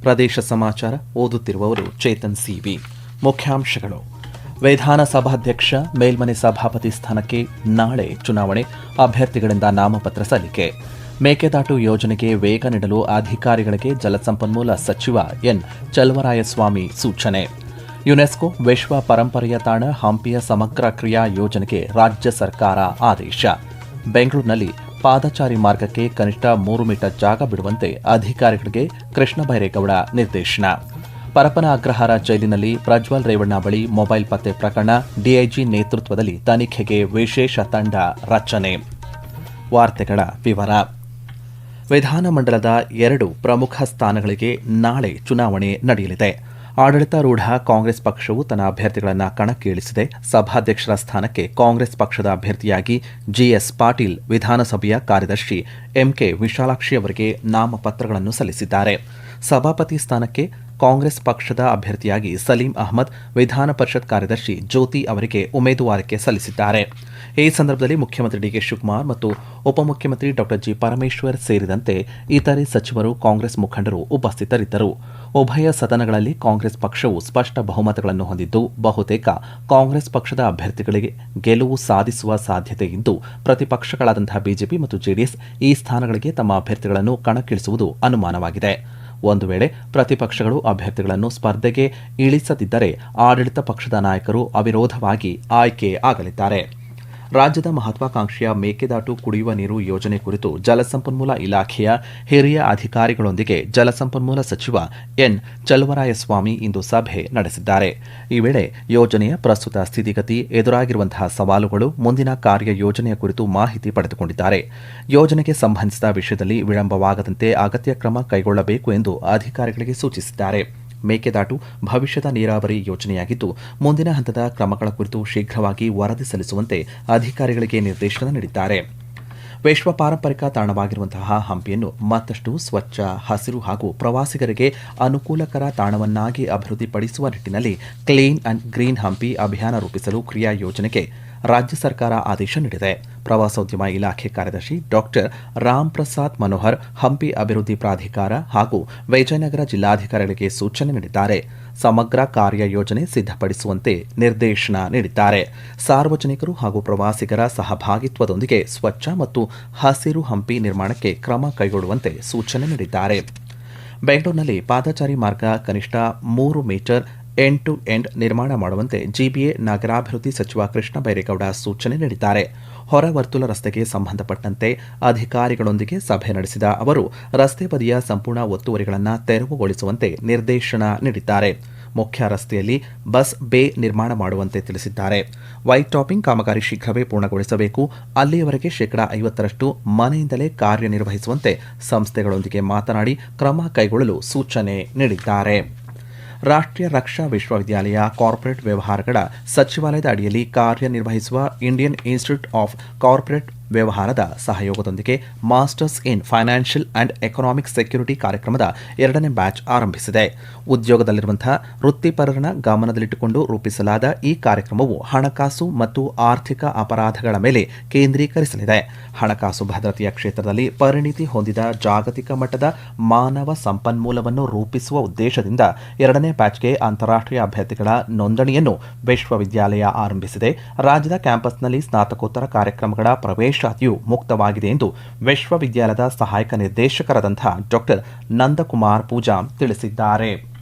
ಪ್ರದೇಶ ಸಮಾಚಾರ ಓದುತ್ತಿರುವವರು ಚೇತನ್ ಸಿವಿ. ಮುಖ್ಯಾಂಶಗಳು: ವಿಧಾನಸಭಾಧ್ಯಕ್ಷ ಮೇಲ್ಮನೆ ಸಭಾಪತಿ ಸ್ಥಾನಕ್ಕೆ ನಾಳೆ ಚುನಾವಣೆ, ಅಭ್ಯರ್ಥಿಗಳಿಂದ ನಾಮಪತ್ರ ಸಲ್ಲಿಕೆ. ಮೇಕೆದಾಟು ಯೋಜನೆಗೆ ವೇಗ ನೀಡಲು ಅಧಿಕಾರಿಗಳಿಗೆ ಜಲಸಂಪನ್ಮೂಲ ಸಚಿವ ಎನ್ ಚಲುವರಾಯಸ್ವಾಮಿ ಸೂಚನೆ. ಯುನೆಸ್ಕೋ ವಿಶ್ವ ಪರಂಪರೆಯ ತಾಣ ಹಂಪಿಯ ಸಮಗ್ರ ಕ್ರಿಯಾ ಯೋಜನೆಗೆ ರಾಜ್ಯ ಸರ್ಕಾರ ಆದೇಶ. ಬೆಂಗಳೂರಿನಲ್ಲಿ ಪಾದಚಾರಿ ಮಾರ್ಗಕ್ಕೆ ಕನಿಷ್ಠ 3 ಮೀಟರ್ ಜಾಗ ಬಿಡುವಂತೆ ಅಧಿಕಾರಿಗಳಿಗೆ ಕೃಷ್ಣ ಬೈರೇಗೌಡ ನಿರ್ದೇಶನ. ಪರಪ್ಪನ ಅಗ್ರಹಾರ ಜೈಲಿನಲ್ಲಿ ಪ್ರಜ್ವಲ್ ರೇವಣ್ಣ ಬಳಿ ಮೊಬೈಲ್ ಪತ್ತೆ ಪ್ರಕರಣ, ಡಿಐಜಿ ನೇತೃತ್ವದಲ್ಲಿ ತನಿಖೆಗೆ ವಿಶೇಷ ತಂಡ ರಚನೆ. ವಾರ್ತೆಗಳ ವಿವರ. ವಿಧಾನಮಂಡಲದ 2 ಪ್ರಮುಖ ಸ್ಥಾನಗಳಿಗೆ ನಾಳೆ ಚುನಾವಣೆ ನಡೆಯಲಿದೆ. ಆಡಳಿತಾರೂಢ ಕಾಂಗ್ರೆಸ್ ಪಕ್ಷವು ತನ್ನ ಅಭ್ಯರ್ಥಿಗಳನ್ನು ಕಣಕ್ಕಿಳಿಸಿದೆ. ಸಭಾಧ್ಯಕ್ಷರ ಸ್ಥಾನಕ್ಕೆ ಕಾಂಗ್ರೆಸ್ ಪಕ್ಷದ ಅಭ್ಯರ್ಥಿಯಾಗಿ ಜಿಎಸ್ ಪಾಟೀಲ್, ವಿಧಾನಸಭೆಯ ಕಾರ್ಯದರ್ಶಿ ಎಂಕೆ ವಿಶಾಲಾಕ್ಷಿ ಅವರಿಗೆ ನಾಮಪತ್ರಗಳನ್ನು ಸಲ್ಲಿಸಿದ್ದಾರೆ. ಸಭಾಪತಿ ಸ್ಥಾನಕ್ಕೆ ಕಾಂಗ್ರೆಸ್ ಪಕ್ಷದ ಅಭ್ಯರ್ಥಿಯಾಗಿ ಸಲೀಂ ಅಹಮದ್, ವಿಧಾನ ಪರಿಷತ್ ಕಾರ್ಯದರ್ಶಿ ಜ್ಯೋತಿ ಅವರಿಗೆ ಉಮೇದುವಾರಿಕೆ ಸಲ್ಲಿಸಿದ್ದಾರೆ. ಈ ಸಂದರ್ಭದಲ್ಲಿ ಮುಖ್ಯಮಂತ್ರಿ ಡಿಕೆ ಶಿವಕುಮಾರ್ ಮತ್ತು ಉಪಮುಖ್ಯಮಂತ್ರಿ ಡಾ ಜಿ ಪರಮೇಶ್ವರ್ ಸೇರಿದಂತೆ ಇತರೆ ಸಚಿವರು, ಕಾಂಗ್ರೆಸ್ ಮುಖಂಡರು ಉಪಸ್ಥಿತರಿದ್ದರು. ಉಭಯ ಸದನಗಳಲ್ಲಿ ಕಾಂಗ್ರೆಸ್ ಪಕ್ಷವು ಸ್ಪಷ್ಟ ಬಹುಮತಗಳನ್ನು ಹೊಂದಿದ್ದು, ಬಹುತೇಕ ಕಾಂಗ್ರೆಸ್ ಪಕ್ಷದ ಅಭ್ಯರ್ಥಿಗಳಿಗೆ ಗೆಲುವು ಸಾಧಿಸುವ ಸಾಧ್ಯತೆ ಇದ್ದು, ಪ್ರತಿಪಕ್ಷಗಳಾದಂತಹ ಬಿಜೆಪಿ ಮತ್ತು ಜೆಡಿಎಸ್ ಈ ಸ್ಥಾನಗಳಿಗೆ ತಮ್ಮ ಅಭ್ಯರ್ಥಿಗಳನ್ನು ಕಣಕ್ಕಿಳಿಸುವುದು ಅನುಮಾನವಾಗಿದೆ. ಒಂದು ವೇಳೆ ಪ್ರತಿಪಕ್ಷಗಳು ಅಭ್ಯರ್ಥಿಗಳನ್ನು ಸ್ಪರ್ಧೆಗೆ ಇಳಿಸದಿದ್ದರೆ ಆಡಳಿತ ಪಕ್ಷದ ನಾಯಕರು ಅವಿರೋಧವಾಗಿ ಆಯ್ಕೆ ಆಗಲಿದ್ದಾರೆ. ರಾಜ್ಯದ ಮಹತ್ವಾಕಾಂಕ್ಷೆಯ ಮೇಕೆದಾಟು ಕುಡಿಯುವ ನೀರು ಯೋಜನೆ ಕುರಿತು ಜಲಸಂಪನ್ಮೂಲ ಇಲಾಖೆಯ ಹಿರಿಯ ಅಧಿಕಾರಿಗಳೊಂದಿಗೆ ಜಲಸಂಪನ್ಮೂಲ ಸಚಿವ ಎನ್ ಚಲುವರಾಯಸ್ವಾಮಿ ಇಂದು ಸಭೆ ನಡೆಸಿದ್ದಾರೆ. ಈ ವೇಳೆ ಯೋಜನೆಯ ಪ್ರಸ್ತುತ ಸ್ಥಿತಿಗತಿ, ಎದುರಾಗಿರುವಂತಹ ಸವಾಲುಗಳು, ಮುಂದಿನ ಕಾರ್ಯ ಯೋಜನೆಯ ಕುರಿತು ಮಾಹಿತಿ ಪಡೆದುಕೊಂಡಿದ್ದಾರೆ. ಯೋಜನೆಗೆ ಸಂಬಂಧಿಸಿದ ವಿಷಯದಲ್ಲಿ ವಿಳಂಬವಾಗದಂತೆ ಅಗತ್ಯ ಕ್ರಮ ಕೈಗೊಳ್ಳಬೇಕು ಎಂದು ಅಧಿಕಾರಿಗಳಿಗೆ ಸೂಚಿಸಿದ್ದಾರೆ. ಮೇಕೆದಾಟು ಭವಿಷ್ಯದ ನೀರಾವರಿ ಯೋಜನೆಯಾಗಿದ್ದು, ಮುಂದಿನ ಹಂತದ ಕ್ರಮಗಳ ಕುರಿತು ಶೀಘ್ರವಾಗಿ ವರದಿ ಸಲ್ಲಿಸುವಂತೆ ಅಧಿಕಾರಿಗಳಿಗೆ ನಿರ್ದೇಶನ ನೀಡಿದ್ದಾರೆ. ವಿಶ್ವ ಪಾರಂಪರಿಕ ತಾಣವಾಗಿರುವಂತಹ ಹಂಪಿಯನ್ನು ಮತ್ತಷ್ಟು ಸ್ವಚ್ಛ, ಹಸಿರು ಹಾಗೂ ಪ್ರವಾಸಿಗರಿಗೆ ಅನುಕೂಲಕರ ತಾಣವನ್ನಾಗಿ ಅಭಿವೃದ್ಧಿಪಡಿಸುವ ನಿಟ್ಟಿನಲ್ಲಿ ಕ್ಲೀನ್ ಅಂಡ್ ಗ್ರೀನ್ ಹಂಪಿ ಅಭಿಯಾನ ರೂಪಿಸಲು ಕ್ರಿಯಾ ಯೋಜನೆಗೆ ರಾಜ್ಯ ಸರ್ಕಾರ ಆದೇಶ ನೀಡಿದೆ. ಪ್ರವಾಸೋದ್ಯಮ ಇಲಾಖೆ ಕಾರ್ಯದರ್ಶಿ ಡಾಕ್ಟರ್ ರಾಮ್ ಪ್ರಸಾದ್ ಮನೋಹರ್ ಹಂಪಿ ಅಭಿವೃದ್ಧಿ ಪ್ರಾಧಿಕಾರ ಹಾಗೂ ವಿಜಯನಗರ ಜಿಲ್ಲಾಧಿಕಾರಿಗಳಿಗೆ ಸೂಚನೆ ನೀಡಿದ್ದಾರೆ. ಸಮಗ್ರ ಕಾರ್ಯ ಯೋಜನೆ ಸಿದ್ಧಪಡಿಸುವಂತೆ ನಿರ್ದೇಶನ ನೀಡಿದ್ದಾರೆ. ಸಾರ್ವಜನಿಕರು ಹಾಗೂ ಪ್ರವಾಸಿಗರ ಸಹಭಾಗಿತ್ವದೊಂದಿಗೆ ಸ್ವಚ್ಛ ಮತ್ತು ಹಸಿರು ಹಂಪಿ ನಿರ್ಮಾಣಕ್ಕೆ ಕ್ರಮ ಕೈಗೊಳ್ಳುವಂತೆ ಸೂಚನೆ ನೀಡಿದ್ದಾರೆ. ಬೆಂಗಳೂರಿನಲ್ಲಿ ಪಾದಚಾರಿ ಮಾರ್ಗ ಕನಿಷ್ಠ 3 ಮೀಟರ್ ಎಂಡ್ ಟು ಎಂಡ್ ನಿರ್ಮಾಣ ಮಾಡುವಂತೆ ಜಿಬಿಎ ನಗರಾಭಿವೃದ್ಧಿ ಸಚಿವ ಕೃಷ್ಣ ಬೈರೇಗೌಡ ಸೂಚನೆ ನೀಡಿದ್ದಾರೆ. ಹೊರ ವರ್ತುಲ ರಸ್ತೆಗೆ ಸಂಬಂಧಪಟ್ಟಂತೆ ಅಧಿಕಾರಿಗಳೊಂದಿಗೆ ಸಭೆ ನಡೆಸಿದ ಅವರು ರಸ್ತೆ ಬದಿಯ ಸಂಪೂರ್ಣ ಒತ್ತುವರಿಗಳನ್ನು ತೆರವುಗೊಳಿಸುವಂತೆ ನಿರ್ದೇಶನ ನೀಡಿದ್ದಾರೆ. ಮುಖ್ಯ ರಸ್ತೆಯಲ್ಲಿ ಬಸ್ ಬೇ ನಿರ್ಮಾಣ ಮಾಡುವಂತೆ ತಿಳಿಸಿದ್ದಾರೆ. ವೈಟ್ ಟಾಪಿಂಗ್ ಕಾಮಗಾರಿ ಶೀಘ್ರವೇ ಪೂರ್ಣಗೊಳಿಸಬೇಕು. ಅಲ್ಲಿಯವರೆಗೆ 50% ಮನೆಯಿಂದಲೇ ಕಾರ್ಯನಿರ್ವಹಿಸುವಂತೆ ಸಂಸ್ಥೆಗಳೊಂದಿಗೆ ಮಾತನಾಡಿ ಕ್ರಮ ಕೈಗೊಳ್ಳಲು ಸೂಚನೆ ನೀಡಿದ್ದಾರೆ. ರಾಷ್ಟ್ರೀಯ ರಕ್ಷಾ ವಿಶ್ವವಿದ್ಯಾಲಯ ಕಾರ್ಪೊರೇಟ್ ವ್ಯವಹಾರಗಳ ಸಚಿವಾಲಯದ ಅಡಿಯಲ್ಲಿ ಕಾರ್ಯನಿರ್ವಹಿಸುವ ಇಂಡಿಯನ್ ಇನ್ಸ್ಟಿಟ್ಯೂಟ್ ಆಫ್ ಕಾರ್ಪೊರೇಟ್ ವ್ಯವಹಾರದ ಸಹಯೋಗದೊಂದಿಗೆ masters in financial and economic security ಕಾರ್ಯಕ್ರಮದ 2ನೇ ಬ್ಯಾಚ್ ಆರಂಭಿಸಿದೆ. ಉದ್ಯೋಗದಲ್ಲಿರುವಂತಹ ವೃತ್ತಿಪರರನ್ನ ಗಮನದಲ್ಲಿಟ್ಟುಕೊಂಡು ರೂಪಿಸಲಾದ ಈ ಕಾರ್ಯಕ್ರಮವು ಹಣಕಾಸು ಮತ್ತು ಆರ್ಥಿಕ ಅಪರಾಧಗಳ ಮೇಲೆ ಕೇಂದ್ರೀಕರಿಸಲಿದೆ. ಹಣಕಾಸು ಭದ್ರತೆಯ ಕ್ಷೇತ್ರದಲ್ಲಿ ಪರಿಣಿತಿ ಹೊಂದಿದ ಜಾಗತಿಕ ಮಟ್ಟದ ಮಾನವ ಸಂಪನ್ಮೂಲವನ್ನು ರೂಪಿಸುವ ಉದ್ದೇಶದಿಂದ 2ನೇ ಬ್ಯಾಚ್ಗೆ ಅಂತಾರಾಷ್ಟ್ರೀಯ ಅಭ್ಯರ್ಥಿಗಳ ನೋಂದಣಿಯನ್ನು ವಿಶ್ವವಿದ್ಯಾಲಯ ಆರಂಭಿಸಿದೆ. ರಾಜ್ಯದ ಕ್ಯಾಂಪಸ್ನಲ್ಲಿ ಸ್ನಾತಕೋತ್ತರ ಕಾರ್ಯಕ್ರಮಗಳ ಪ್ರವೇಶಾತಿಯು ಮುಕ್ತವಾಗಿದೆ ಎಂದು ವಿಶ್ವವಿದ್ಯಾಲಯದ ಸಹಾಯಕ ನಿರ್ದೇಶಕರಾದಂತಹ ಡಾಕ್ಟರ್ ನಂದಕುಮಾರ್ ಪೂಜಾ ತಿಳಿಸಿದ್ದಾರೆ.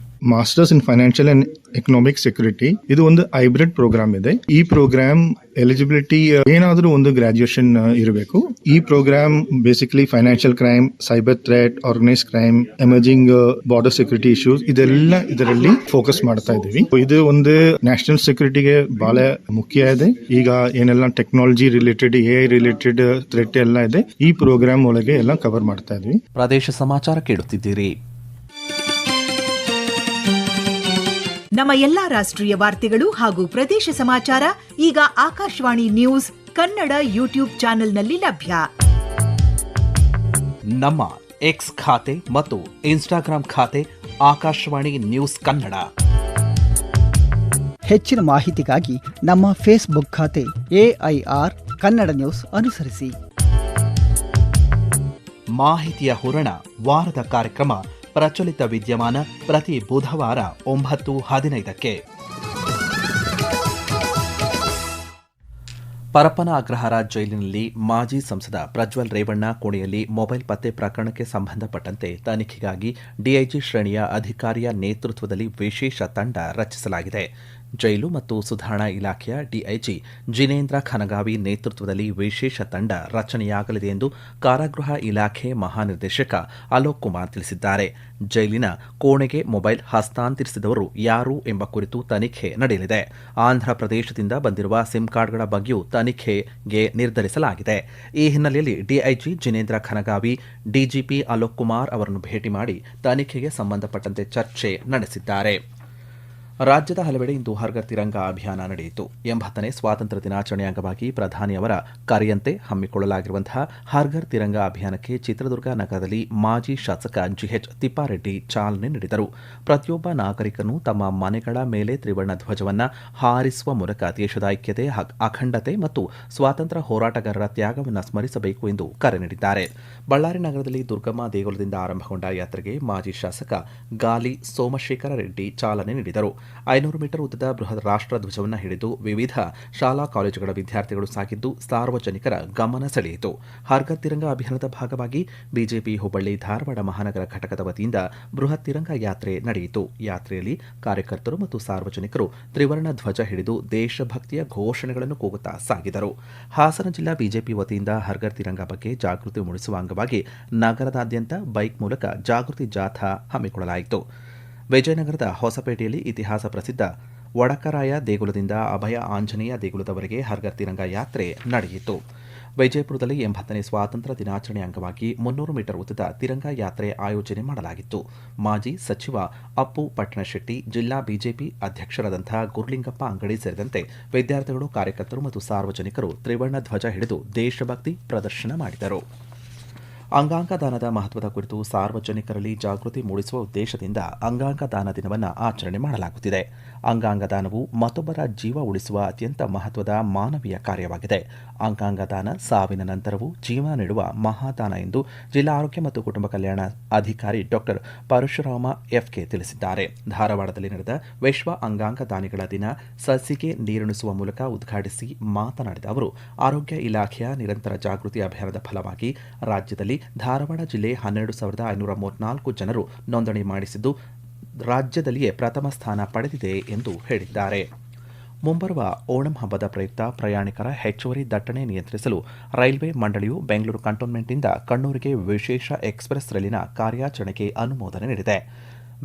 Masters in financial and economic security ಇದು ಒಂದು ಹೈಬ್ರಿಡ್ ಪ್ರೋಗ್ರಾಮ್ ಇದೆ. ಈ ಪ್ರೋಗ್ರಾಮ್ ಎಲಿಜಿಬಿಲಿಟಿ ಏನಾದರೂ ಒಂದು ಗ್ರಾಜುಯೇಷನ್ ಇರಬೇಕು. ಈ program basically financial crime, cyber threat, organise crime, emerging border security issues ಇದೆಲ್ಲ ಇದರಲ್ಲಿ ಫೋಕಸ್ ಮಾಡ್ತಾ ಇದೀವಿ. ಇದು ಒಂದು ನ್ಯಾಷನಲ್ ಸೆಕ್ಯೂರಿಟಿಗೆ ಬಹಳ ಮುಖ್ಯ ಇದೆ. ಈಗ ಏನೆಲ್ಲ technology related, AI related threat ಎಲ್ಲ ಇದೆ, ಈ ಪ್ರೋಗ್ರಾಮ್ ಒಳಗೆ ಎಲ್ಲ ಕವರ್ ಮಾಡ್ತಾ ಇದೀವಿ. ಪ್ರದೇಶ ಸಮಾಚಾರ ಕೇಳುತ್ತಿದ್ದೀರಿ. ನಮ್ಮ ಎಲ್ಲಾ ರಾಷ್ಟ್ರೀಯ ವಾರ್ತೆಗಳು ಹಾಗೂ ಪ್ರದೇಶ ಸಮಾಚಾರ ಈಗ ಆಕಾಶವಾಣಿ ನ್ಯೂಸ್ ಕನ್ನಡ ಯೂಟ್ಯೂಬ್ ಚಾನೆಲ್ನಲ್ಲಿ ಲಭ್ಯ. ನಮ್ಮ ಎಕ್ಸ್ ಖಾತೆ ಮತ್ತು ಇನ್ಸ್ಟಾಗ್ರಾಂ ಖಾತೆ ಆಕಾಶವಾಣಿ ನ್ಯೂಸ್ ಕನ್ನಡ. ಹೆಚ್ಚಿನ ಮಾಹಿತಿಗಾಗಿ ನಮ್ಮ ಫೇಸ್ಬುಕ್ ಖಾತೆ AIR ಕನ್ನಡ ನ್ಯೂಸ್ ಅನುಸರಿಸಿ. ಮಾಹಿತಿಯ ಹೂರಣ, ವಾರದ ಕಾರ್ಯಕ್ರಮ ಪ್ರಚಲಿತ ವಿದ್ಯಮಾನ ಪ್ರತಿ ಬುಧವಾರ 9:15ಕ್ಕೆ. ಪರಪ್ಪನ ಅಗ್ರಹಾರ ಜೈಲಿನಲ್ಲಿ ಮಾಜಿ ಸಂಸದ ಪ್ರಜ್ವಲ್ ರೇವಣ್ಣ ಕೋಣೆಯಲ್ಲಿ ಮೊಬೈಲ್ ಪತ್ತೆ ಪ್ರಕರಣಕ್ಕೆ ಸಂಬಂಧಪಟ್ಟಂತೆ ತನಿಖೆಗಾಗಿ ಡಿಐಜಿ ಶ್ರೇಣಿಯ ಅಧಿಕಾರಿಯ ನೇತೃತ್ವದಲ್ಲಿ ವಿಶೇಷ ತಂಡ ರಚಿಸಲಾಗಿದೆ. ಜೈಲು ಮತ್ತು ಸುಧಾರಣಾ ಇಲಾಖೆಯ ಡಿಐಜಿ ಜಿನೇಂದ್ರ ಖನಗಾವಿ ನೇತೃತ್ವದಲ್ಲಿ ವಿಶೇಷ ತಂಡ ರಚನೆಯಾಗಲಿದೆ ಎಂದು ಕಾರಾಗೃಹ ಇಲಾಖೆ ಮಹಾನಿರ್ದೇಶಕ ಅಲೋಕ್ ಕುಮಾರ್ ತಿಳಿಸಿದ್ದಾರೆ. ಜೈಲಿನ ಕೋಣೆಗೆ ಮೊಬೈಲ್ ಹಸ್ತಾಂತರಿಸಿದವರು ಯಾರು ಎಂಬ ಕುರಿತು ತನಿಖೆ ನಡೆಯಲಿದೆ. ಆಂಧ್ರಪ್ರದೇಶದಿಂದ ಬಂದಿರುವ ಸಿಮ್ ಕಾರ್ಡ್ಗಳ ಬಗ್ಗೆಯೂ ತನಿಖೆಗೆ ನಿರ್ಧರಿಸಲಾಗಿದೆ. ಈ ಹಿನ್ನೆಲೆಯಲ್ಲಿ ಡಿಐಜಿ ಜಿನೇಂದ್ರ ಖನಗಾವಿ ಡಿಜಿಪಿ ಅಲೋಕ್ ಕುಮಾರ್ ಅವರನ್ನು ಭೇಟಿ ಮಾಡಿ ತನಿಖೆಗೆ ಸಂಬಂಧಪಟ್ಟಂತೆ ಚರ್ಚೆ ನಡೆಸಿದ್ದಾರೆ. ರಾಜ್ಯದ ಹಲವೆಡೆ ಇಂದು ಹರ್ ಘರ್ ತಿರಂಗಾ ಅಭಿಯಾನ ನಡೆಯಿತು. 80ನೇ ಸ್ವಾತಂತ್ರ್ಯ ದಿನಾಚರಣೆ ಅಂಗವಾಗಿ ಪ್ರಧಾನಿಯವರ ಕರೆಯಂತೆ ಹಮ್ಮಿಕೊಳ್ಳಲಾಗಿರುವಂತಹ ಹರ್ ಘರ್ ತಿರಂಗಾ ಅಭಿಯಾನಕ್ಕೆ ಚಿತ್ರದುರ್ಗ ನಗರದಲ್ಲಿ ಮಾಜಿ ಶಾಸಕ ಜಿಎಚ್ ತಿಪ್ಪಾರೆಡ್ಡಿ ಚಾಲನೆ ನೀಡಿದರು. ಪ್ರತಿಯೊಬ್ಬ ನಾಗರಿಕನು ತಮ್ಮ ಮನೆಗಳ ಮೇಲೆ ತ್ರಿವರ್ಣ ಧ್ವಜವನ್ನು ಹಾರಿಸುವ ಮೂಲಕ ದೇಶದ ಐಕ್ಯತೆ, ಅಖಂಡತೆ ಮತ್ತು ಸ್ವಾತಂತ್ರ್ಯ ಹೋರಾಟಗಾರರ ತ್ಯಾಗವನ್ನು ಸ್ಮರಿಸಬೇಕು ಎಂದು ಕರೆ ನೀಡಿದ್ದಾರೆ. ಬಳ್ಳಾರಿ ನಗರದಲ್ಲಿ ದುರ್ಗಮ್ಮ ದೇಗುಲದಿಂದ ಆರಂಭಗೊಂಡ ಯಾತ್ರೆಗೆ ಮಾಜಿ ಶಾಸಕ ಗಾಲಿ ಸೋಮಶೇಖರ ರೆಡ್ಡಿ ಚಾಲನೆ ನೀಡಿದರು. 500 ಮೀಟರ್ ಉದ್ದದ ಬೃಹತ್ ರಾಷ್ಟ್ರ ಧ್ವಜವನ್ನು ಹಿಡಿದು ವಿವಿಧ ಶಾಲಾ ಕಾಲೇಜುಗಳ ವಿದ್ಯಾರ್ಥಿಗಳು ಸಾಗಿದ್ದು ಸಾರ್ವಜನಿಕರ ಗಮನ ಸೆಳೆಯಿತು. ಹರ್ ಘರ್ ತಿರಂಗಾ ಅಭಿಯಾನದ ಭಾಗವಾಗಿ ಬಿಜೆಪಿ ಹುಬ್ಬಳ್ಳಿ ಧಾರವಾಡ ಮಹಾನಗರ ಘಟಕದ ವತಿಯಿಂದ ಬೃಹತ್ ತಿರಂಗಾ ಯಾತ್ರೆ ನಡೆಯಿತು. ಯಾತ್ರೆಯಲ್ಲಿ ಕಾರ್ಯಕರ್ತರು ಮತ್ತು ಸಾರ್ವಜನಿಕರು ತ್ರಿವರ್ಣ ಧ್ವಜ ಹಿಡಿದು ದೇಶಭಕ್ತಿಯ ಘೋಷಣೆಗಳನ್ನು ಕೂಗುತ್ತಾ ಸಾಗಿದರು. ಹಾಸನ ಜಿಲ್ಲಾ ಬಿಜೆಪಿ ವತಿಯಿಂದ ಹರ್ ಘರ್ ತಿರಂಗಾ ಬಗ್ಗೆ ಜಾಗೃತಿ ಮೂಡಿಸುವ ಅಂಗವಾಗಿ ನಗರದಾದ್ಯಂತ ಬೈಕ್ ಮೂಲಕ ಜಾಗೃತಿ ಜಾಥಾ ಹಮ್ಮಿಕೊಳ್ಳಲಾಯಿತು. ವಿಜಯನಗರದ ಹೊಸಪೇಟೆಯಲ್ಲಿ ಇತಿಹಾಸ ಪ್ರಸಿದ್ಧ ವಡಕರಾಯ ದೇಗುಲದಿಂದ ಅಭಯ ಆಂಜನೇಯ ದೇಗುಲದವರೆಗೆ ಹರ್ ಘರ್ ತಿರಂಗಾ ಯಾತ್ರೆ ನಡೆಯಿತು. ವಿಜಯಪುರದಲ್ಲಿ 80ನೇ ಸ್ವಾತಂತ್ರ್ಯ ದಿನಾಚರಣೆ ಅಂಗವಾಗಿ 300 ಮೀಟರ್ ಉದ್ದದ ತಿರಂಗಾ ಯಾತ್ರೆ ಆಯೋಜನೆ ಮಾಡಲಾಗಿತ್ತು. ಮಾಜಿ ಸಚಿವ ಅಪ್ಪು ಪಟ್ಟಣಶೆಟ್ಟಿ, ಜಿಲ್ಲಾ ಬಿಜೆಪಿ ಅಧ್ಯಕ್ಷರಾದಂತಹ ಗುರುಲಿಂಗಪ್ಪ ಅಂಗಡಿ ಸೇರಿದಂತೆ ವಿದ್ಯಾರ್ಥಿಗಳು, ಕಾರ್ಯಕರ್ತರು ಮತ್ತು ಸಾರ್ವಜನಿಕರು ತ್ರಿವರ್ಣ ಧ್ವಜ ಹಿಡಿದು ದೇಶಭಕ್ತಿ ಪ್ರದರ್ಶನ ಮಾಡಿದರು. ಅಂಗಾಂಗ ದಾನದ ಮಹತ್ವದ ಕುರಿತು ಸಾರ್ವಜನಿಕರಲ್ಲಿ ಜಾಗೃತಿ ಮೂಡಿಸುವ ಉದ್ದೇಶದಿಂದ ಅಂಗಾಂಗ ದಾನ ದಿನವನ್ನು ಆಚರಣೆ ಮಾಡಲಾಗುತ್ತಿದೆ. ಅಂಗಾಂಗ ದಾನವು ಮತ್ತೊಬ್ಬರ ಜೀವ ಉಳಿಸುವ ಅತ್ಯಂತ ಮಹತ್ವದ ಮಾನವೀಯ ಕಾರ್ಯವಾಗಿದೆ. ಅಂಗಾಂಗ ದಾನ ಸಾವಿನ ನಂತರವೂ ಜೀವ ನೀಡುವ ಮಹಾದಾನ ಎಂದು ಜಿಲ್ಲಾ ಆರೋಗ್ಯ ಮತ್ತು ಕುಟುಂಬ ಕಲ್ಯಾಣ ಅಧಿಕಾರಿ ಡಾಕ್ಟರ್ ಪರಶುರಾಮ ಎಫ್ಕೆ ತಿಳಿಸಿದ್ದಾರೆ. ಧಾರವಾಡದಲ್ಲಿ ನಡೆದ ವಿಶ್ವ ಅಂಗಾಂಗ ದಾನಿಗಳ ದಿನ ಸಸಿಗೆ ನೀರುಣಿಸುವ ಮೂಲಕ ಉದ್ಘಾಟಿಸಿ ಮಾತನಾಡಿದ ಅವರು, ಆರೋಗ್ಯ ಇಲಾಖೆಯ ನಿರಂತರ ಜಾಗೃತಿ ಅಭಿಯಾನದ ಫಲವಾಗಿ ರಾಜ್ಯದಲ್ಲಿ ಧಾರವಾಡ ಜಿಲ್ಲೆ 12,534 ಜನರು ನೋಂದಣಿ ಮಾಡಿಸಿದ್ದು ರಾಜ್ಯದಲ್ಲಿಯೇ ಪ್ರಥಮ ಸ್ಥಾನ ಪಡೆದಿದೆ ಎಂದು ಹೇಳಿದ್ದಾರೆ. ಮುಂಬರುವ ಓಣಂ ಹಬ್ಬದ ಪ್ರಯುಕ್ತ ಪ್ರಯಾಣಿಕರ ಹೆಚ್ಚುವರಿ ದಟ್ಟಣೆ ನಿಯಂತ್ರಿಸಲು ರೈಲ್ವೆ ಮಂಡಳಿಯು ಬೆಂಗಳೂರು ಕಂಟೋನ್ಮೆಂಟ್ನಿಂದ ಕಣ್ಣೂರಿಗೆ ವಿಶೇಷ ಎಕ್ಸ್ಪ್ರೆಸ್ ರೈಲಿನ ಕಾರ್ಯಾಚರಣೆಗೆ ಅನುಮೋದನೆ ನೀಡಿದೆ.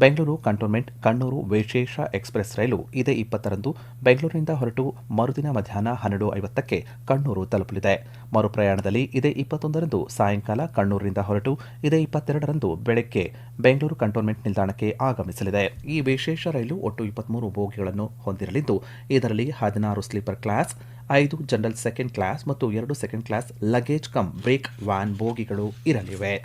ಬೆಂಗಳೂರು ಕಂಟೋನ್ಮೆಂಟ್ ಕಣ್ಣೂರು ವಿಶೇಷ ಎಕ್ಸ್ಪ್ರೆಸ್ ರೈಲು ಇದೇ 20ರಂದು ಬೆಂಗಳೂರಿನಿಂದ ಹೊರಟು ಮರುದಿನ ಮಧ್ಯಾಹ್ನ 12:50ಕ್ಕೆ ಕಣ್ಣೂರು ತಲುಪಲಿದೆ. ಮರುಪ್ರಯಾಣದಲ್ಲಿ ಇದೇ 21ರಂದು ಸಾಯಂಕಾಲ ಕಣ್ಣೂರಿನಿಂದ ಹೊರಟು ಇದೇ 22ರಂದು ಬೆಳಗ್ಗೆ ಬೆಂಗಳೂರು ಕಂಟೋನ್ಮೆಂಟ್ ನಿಲ್ದಾಣಕ್ಕೆ ಆಗಮಿಸಲಿದೆ. ಈ ವಿಶೇಷ ರೈಲು ಒಟ್ಟು 23 ಬೋಗಿಗಳನ್ನು ಹೊಂದಿರಲಿದ್ದು ಇದರಲ್ಲಿ 16 sleeper class, 5 general second class ಮತ್ತು 2 second class luggage cum brake van ಬೋಗಿಗಳು ಇರಲಿವೆ.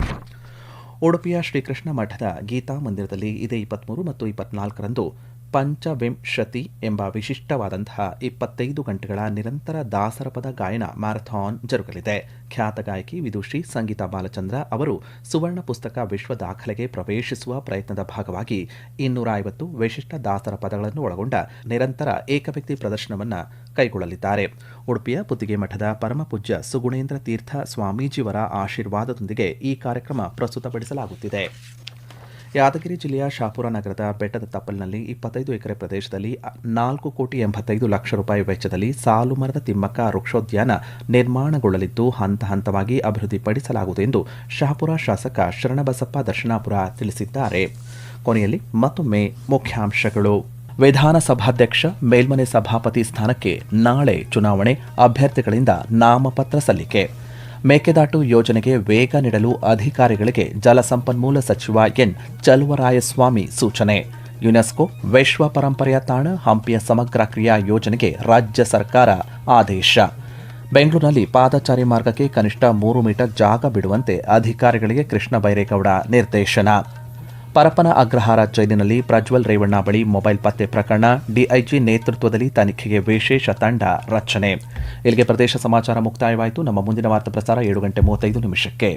ಉಡುಪಿಯ ಶ್ರೀಕೃಷ್ಣ ಮಠದ ಗೀತಾ ಮಂದಿರದಲ್ಲಿ ಇದೇ 23 ಮತ್ತು 24ರಂದು ಪಂಚವಿಂಶತಿ ಎಂಬ ವಿಶಿಷ್ಟವಾದಂತಹ 25 ಗಂಟೆಗಳ ನಿರಂತರ ದಾಸರಪದ ಗಾಯನ ಮ್ಯಾರಥಾನ್ ಜರುಗಲಿದೆ. ಖ್ಯಾತ ಗಾಯಕಿ ವಿದುಷಿ ಸಂಗೀತಾ ಬಾಲಚಂದ್ರ ಅವರು ಸುವರ್ಣ ಪುಸ್ತಕ ವಿಶ್ವ ದಾಖಲೆಗೆ ಪ್ರವೇಶಿಸುವ ಪ್ರಯತ್ನದ ಭಾಗವಾಗಿ 250 ವಿಶಿಷ್ಟ ದಾಸರ ಪದಗಳನ್ನು ಒಳಗೊಂಡ ನಿರಂತರ ಏಕವ್ಯಕ್ತಿ ಪ್ರದರ್ಶನವನ್ನು ಕೈಗೊಳ್ಳಲಿದ್ದಾರೆ. ಉಡುಪಿಯ ಪುತ್ತಿಗೆ ಮಠದ ಪರಮಪೂಜ್ಯ ಸುಗುಣೇಂದ್ರ ತೀರ್ಥ ಸ್ವಾಮೀಜಿಯವರ ಆಶೀರ್ವಾದದೊಂದಿಗೆ ಈ ಕಾರ್ಯಕ್ರಮ ಪ್ರಸ್ತುತಪಡಿಸಲಾಗುತ್ತಿದೆ. ಯಾದಗಿರಿ ಜಿಲ್ಲೆಯ ಶಹಾಪುರ ನಗರದ ಬೆಟ್ಟದ ತಪ್ಪಲಿನಲ್ಲಿ 25 ಎಕರೆ ಪ್ರದೇಶದಲ್ಲಿ 4,85,00,000 ರೂಪಾಯಿ ವೆಚ್ಚದಲ್ಲಿ ಸಾಲು ಮರದ ತಿಮ್ಮಕ್ಕ ವೃಕ್ಷೋದ್ಯಾನ ನಿರ್ಮಾಣಗೊಳ್ಳಲಿದ್ದು ಹಂತ ಹಂತವಾಗಿ ಅಭಿವೃದ್ಧಿಪಡಿಸಲಾಗುವುದು ಎಂದು ಶಹಾಪುರ ಶಾಸಕ ಶರಣಬಸಪ್ಪ ದರ್ಶನಾಪುರ ತಿಳಿಸಿದ್ದಾರೆ. ಕೊನೆಯಲ್ಲಿ ಮತ್ತೊಮ್ಮೆ ಮುಖ್ಯಾಂಶಗಳು. ವಿಧಾನಸಭಾಧ್ಯಕ್ಷ ಮೇಲ್ಮನೆ ಸಭಾಪತಿ ಸ್ಥಾನಕ್ಕೆ ನಾಳೆ ಚುನಾವಣೆ, ಅಭ್ಯರ್ಥಿಗಳಿಂದ ನಾಮಪತ್ರ ಸಲ್ಲಿಕೆ. ಮೇಕೆದಾಟು ಯೋಜನೆಗೆ ವೇಗ ನೀಡಲು ಅಧಿಕಾರಿಗಳಿಗೆ ಜಲಸಂಪನ್ಮೂಲ ಸಚಿವ ಎನ್ ಚಲುವರಾಯಸ್ವಾಮಿ ಸೂಚನೆ. ಯುನೆಸ್ಕೋ ವಿಶ್ವ ಪರಂಪರೆಯ ತಾಣ ಹಂಪಿಯ ಸಮಗ್ರ ಕ್ರಿಯಾ ಯೋಜನೆಗೆ ರಾಜ್ಯ ಸರ್ಕಾರ ಆದೇಶ. ಬೆಂಗಳೂರಿನಲ್ಲಿ ಪಾದಚಾರಿ ಮಾರ್ಗಕ್ಕೆ ಕನಿಷ್ಠ 3 ಮೀಟರ್ ಜಾಗ ಬಿಡುವಂತೆ ಅಧಿಕಾರಿಗಳಿಗೆ ಕೃಷ್ಣ ಬೈರೇಗೌಡ ನಿರ್ದೇಶನ. ಪರಪ್ಪನ ಅಗ್ರಹಾರ ಜೈಲಿನಲ್ಲಿ ಪ್ರಜ್ವಲ್ ರೇವಣ್ಣ ಬಳಿ ಮೊಬೈಲ್ ಪತ್ತೆ ಪ್ರಕರಣ, ಡಿಐಜಿ ನೇತೃತ್ವದಲ್ಲಿ ತನಿಖೆಗೆ ವಿಶೇಷ ತಂಡ ರಚನೆ. ಇಲ್ಲಿಗೆ ಪ್ರದೇಶ ಸಮಾಚಾರ ಮುಕ್ತಾಯವಾಯಿತು. ನಮ್ಮ ಮುಂದಿನ ವಾರ್ತಾ ಪ್ರಸಾರ 7:35 ನಿಮಿಷಕ್ಕೆ.